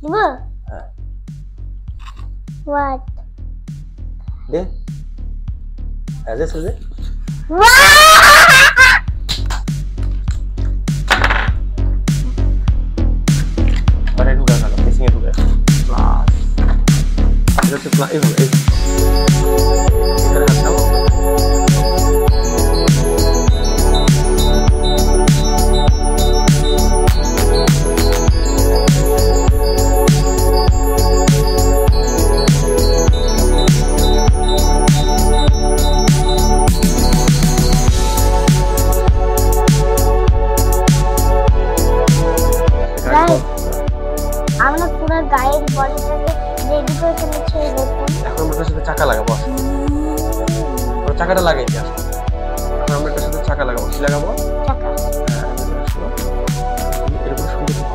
দিব what দে আজে সুজে আরে ঢুকা গেল মিসিং এ ঢুকে প্লাস এটা তো প্লাস এই এখানে আসো আমরা পুরো গায়ের বডিটাকে রেডি করে ফেলেছি দেখুন এখন আমরা সাথে চাকা লাগাবো পুরো চাকাটা লাগাই দিই এখন আমরা এটার সাথে চাকা লাগাবো কি লাগাবো চাকা হ্যাঁ এরকম সুন্দর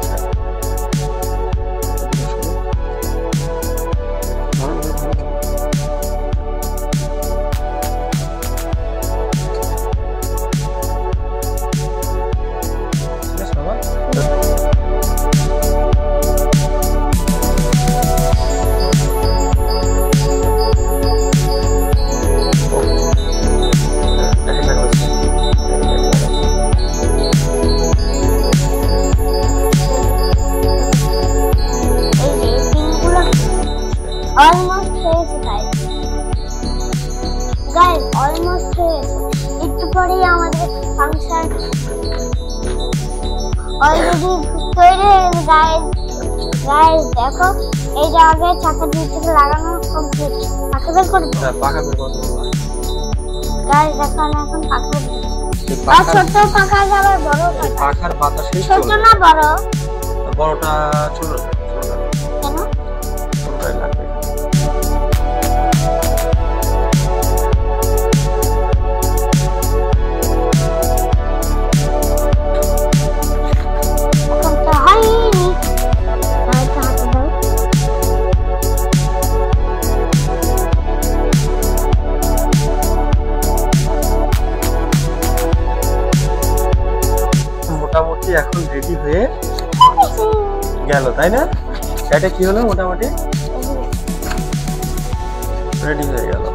almost his guys almost his একটু পরেই আমাদের ফাংশন অলরেডি তৈরি গাইস দেখো এই জায়গায় চাকা দুটো লাগানো কমপ্লিট পাখা বের করব পাখা বের করব গাইস এখন পাখা ছোট পাখা যাবে বড় পাখার বাতাসে ছোট না বড় বড়টা ছোট কেন ছোটটাই লাগবে মোটামুটি এখন রেডি হয়ে গেল তাই না এটা কি হলো মোটামুটি রেডি হয়ে গেল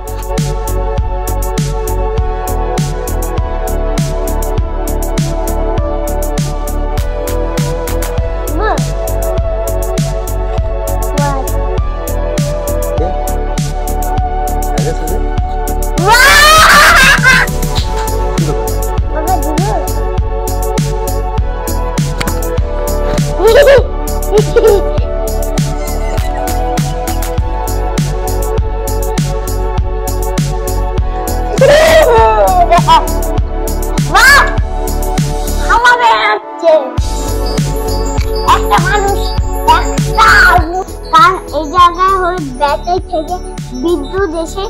বিদ্যুৎ এসে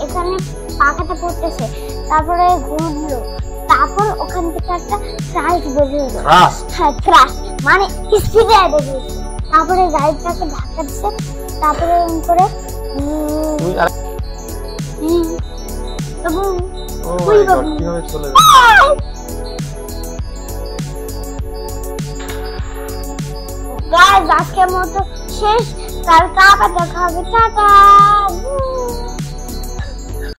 এখানে পাখাটা পড়তেছে তারপরে ঘুরলো তারপর ওখান থেকে একটা ক্রাশ বেরিয়ে গেল হ্যাঁ ক্রাশ মানে স্পিডে বেরিয়ে তারপরে গাড়িটাকে ধাক্কা দিচ্ছে তারপরে করে গাইস আজকের মতো শেষ কালকে আবার দেখা হবে টাটা